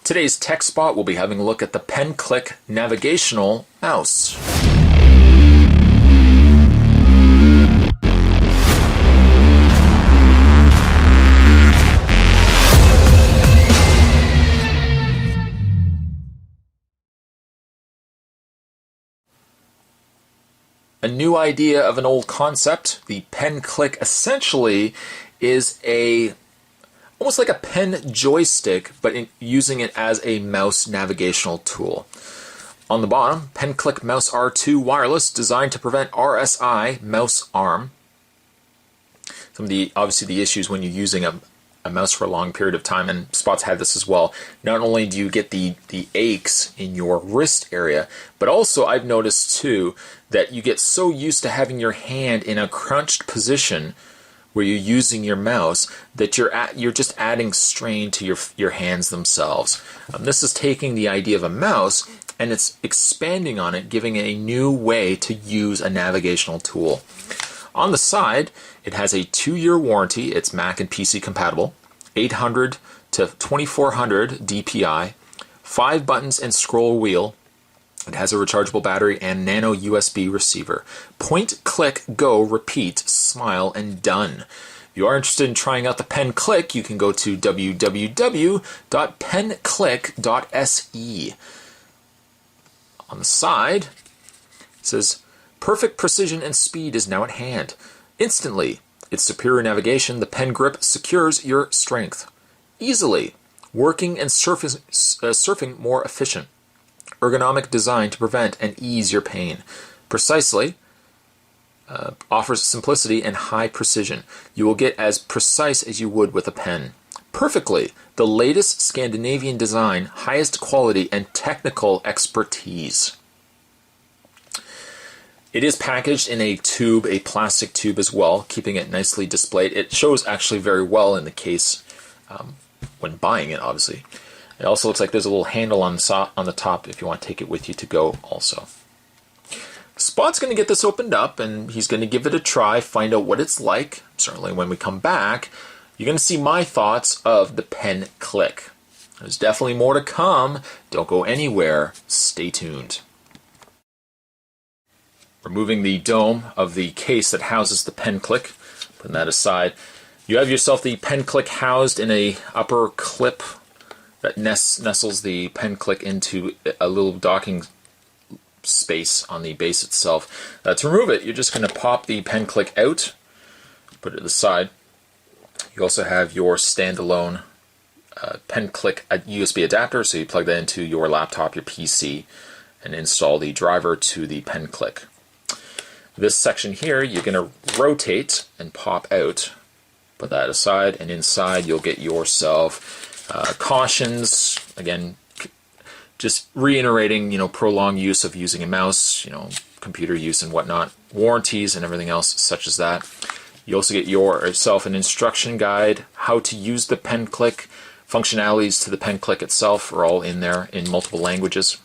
Today's tech spot, we'll be having a look at the Penclic navigational mouse. A new idea of an old concept. The Penclic essentially is almost like a pen joystick, but using it as a mouse navigational tool. On the bottom, Penclic Mouse R2 Wireless, designed to prevent RSI mouse arm. Some of obviously the issues when you're using a mouse for a long period of time, and Spot's had this as well. Not only do you get the aches in your wrist area, but also I've noticed too that you get so used to having your hand in a crunched position where you're using your mouse that you're just adding strain to your hands themselves. This is taking the idea of a mouse and it's expanding on it, giving it a new way to use a navigational tool. On the side, it has a 2-year warranty. It's Mac and PC compatible, 800 to 2400 DPI, 5 buttons and scroll wheel. It has a rechargeable battery and nano USB receiver. Point, click, go, repeat, smile, and done. If you are interested in trying out the Penclic, you can go to www.penclic.se. On the side, it says, perfect precision and speed is now at hand. Instantly, its superior navigation, the pen grip secures your strength. Easily, working and surfing more efficient. Ergonomic design to prevent and ease your pain. Precisely, offers simplicity and high precision. You will get as precise as you would with a pen. Perfectly, the latest Scandinavian design, highest quality and technical expertise. It is packaged in a tube, a plastic tube as well, keeping it nicely displayed. It shows actually very well in the case when buying it, obviously. It also looks like there's a little handle on the top if you want to take it with you to go also. Spot's going to get this opened up and he's going to give it a try, find out what it's like. Certainly when we come back, you're going to see my thoughts of the Penclic. There's definitely more to come. Don't go anywhere. Stay tuned. Removing the dome of the case that houses the Penclic, putting that aside, you have yourself the Penclic housed in a upper clip that nestles the Penclic into a little docking space on the base itself. To remove it, you're just going to pop the Penclic out, put it to the side. You also have your standalone Penclic USB adapter, so you plug that into your laptop, your PC, and install the driver to the Penclic. This section here, you're going to rotate and pop out. Put that aside, and inside you'll get yourself cautions, again, just reiterating, prolonged use of using a mouse, computer use and whatnot, warranties and everything else such as that. You also get yourself an instruction guide, how to use the Penclic, functionalities to the Penclic itself are all in there in multiple languages.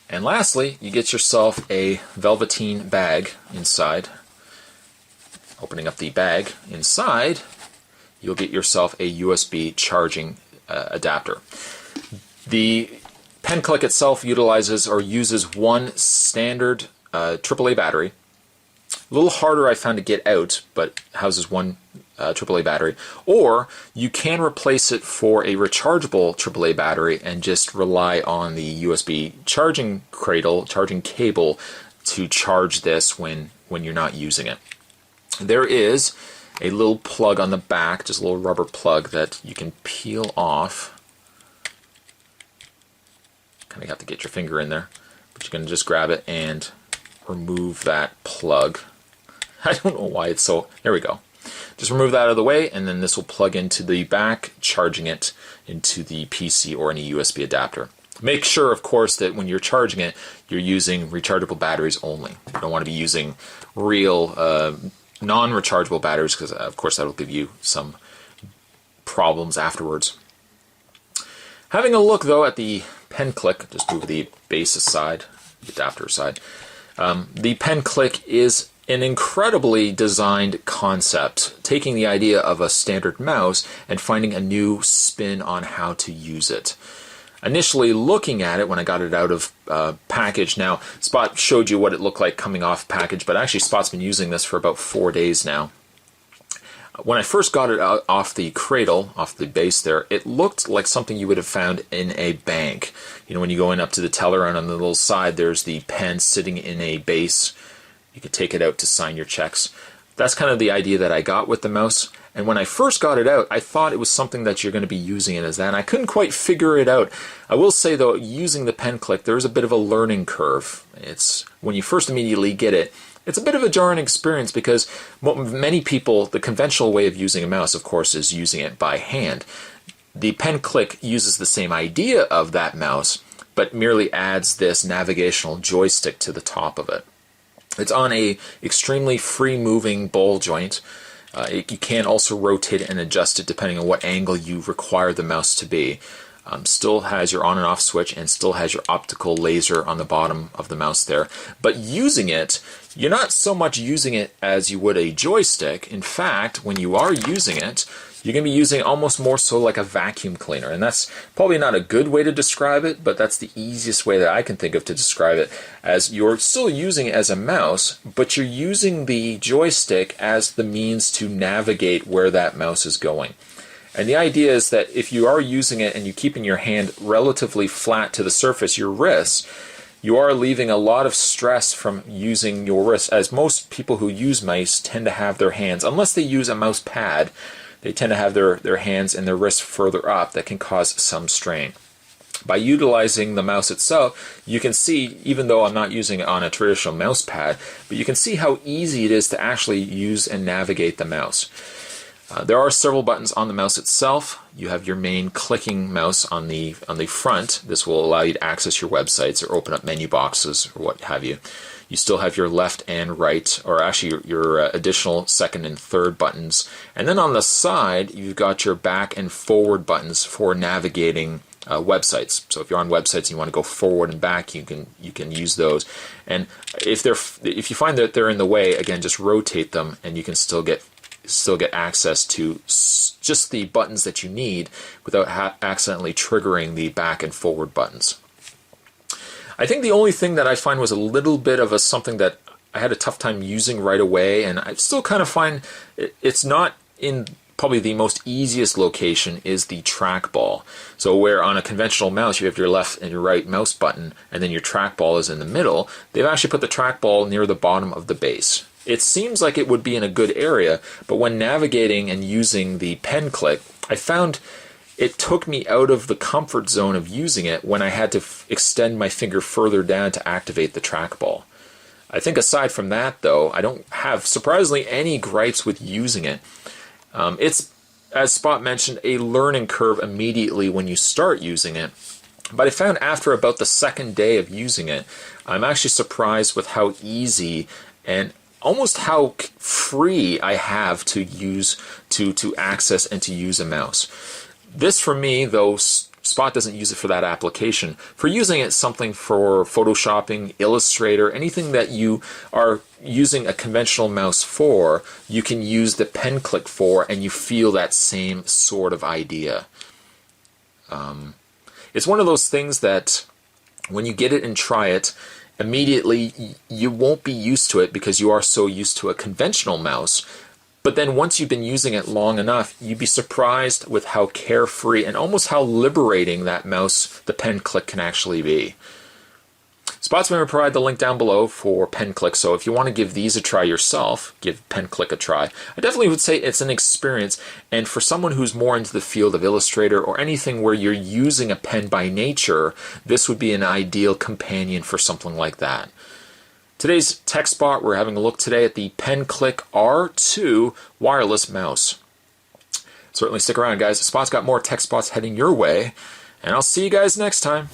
And lastly, you get yourself a velveteen bag inside. Opening up the bag inside, you'll get yourself a USB charging adapter. The Penclic itself utilizes or uses one standard AAA battery. A little harder I found to get out, but houses one AAA battery. Or you can replace it for a rechargeable AAA battery and just rely on the USB charging cable to charge this when you're not using it. There is a little plug on the back, just a little rubber plug that you can peel off. Kind of have to get your finger in there, but you can just grab it and remove that plug. I don't know why it's so, there we go. Just remove that out of the way, and then this will plug into the back, charging it into the PC or any USB adapter. Make sure, of course, that when you're charging it, you're using rechargeable batteries only. You don't want to be using real non-rechargeable batteries, because of course that'll give you some problems afterwards. Having a look though at the Penclic, just move the base aside, the adapter aside. The Penclic is an incredibly designed concept, taking the idea of a standard mouse and finding a new spin on how to use it. Initially looking at it when I got it out of package, now Spot showed you what it looked like coming off package, but actually Spot's been using this for about 4 days now. When I first got it out off the cradle, off the base there, it looked like something you would have found in a bank. You know, when you go in up to the teller and on the little side there's the pen sitting in a base. You could take it out to sign your checks. That's kind of the idea that I got with the mouse. And when I first got it out, I thought it was something that you're going to be using it as that, and I couldn't quite figure it out. I will say, though, using the Penclic, there's a bit of a learning curve. It's when you first immediately get it, it's a bit of a jarring experience because many people, the conventional way of using a mouse, of course, is using it by hand. The Penclic uses the same idea of that mouse, but merely adds this navigational joystick to the top of it. It's on a extremely free-moving ball joint. You can also rotate it and adjust it depending on what angle you require the mouse to be. Still has your on and off switch and still has your optical laser on the bottom of the mouse there. But using it, you're not so much using it as you would a joystick. In fact, when you are using it, you're going to be using it almost more so like a vacuum cleaner. And that's probably not a good way to describe it, but that's the easiest way that I can think of to describe it, as you're still using it as a mouse, but you're using the joystick as the means to navigate where that mouse is going. And the idea is that if you are using it and you're keeping your hand relatively flat to the surface, your wrists, you are leaving a lot of stress from using your wrists, as most people who use mice tend to have their hands, unless they use a mouse pad, they tend to have their hands and their wrists further up. That can cause some strain. By utilizing the mouse itself, you can see, even though I'm not using it on a traditional mouse pad, but you can see how easy it is to actually use and navigate the mouse. There are several buttons on the mouse itself. You have your main clicking mouse on the front. This will allow you to access your websites or open up menu boxes or what have you. You still have your left and right, or actually your additional second and third buttons. And then on the side, you've got your back and forward buttons for navigating websites. So if you're on websites and you want to go forward and back, you can use those. And if you find that they're in the way, again, just rotate them, and you can still get access to just the buttons that you need without accidentally triggering the back and forward buttons. I think the only thing that I find was a little bit of something that I had a tough time using right away, and I still kind of find it's not in probably the most easiest location, is the trackball. So where on a conventional mouse you have your left and your right mouse button and then your trackball is in the middle, they've actually put the trackball near the bottom of the base. It seems like it would be in a good area, but when navigating and using the Penclic, I found it took me out of the comfort zone of using it when I had to extend my finger further down to activate the trackball. I think aside from that, though, I don't have, surprisingly, any gripes with using it. It's, as Spot mentioned, a learning curve immediately when you start using it. But I found after about the second day of using it, I'm actually surprised with how easy and almost how free I have to use, to access and to use a mouse. This for me, though Spot doesn't use it for that application, for using it something for photoshopping, Illustrator, anything that you are using a conventional mouse for, you can use the Penclic for, and you feel that same sort of idea. It's one of those things that when you get it and try it, immediately you won't be used to it because you are so used to a conventional mouse. But then once you've been using it long enough, you'd be surprised with how carefree and almost how liberating that mouse, the Penclic, can actually be. Spot's going to provide the link down below for Penclic, so if you want to give these a try yourself, give Penclic a try. I definitely would say it's an experience, and for someone who's more into the field of Illustrator or anything where you're using a pen by nature, this would be an ideal companion for something like that. Today's Tech Spot, we're having a look today at the Penclic R2 wireless mouse. Certainly stick around, guys. Spot's got more Tech Spots heading your way, and I'll see you guys next time.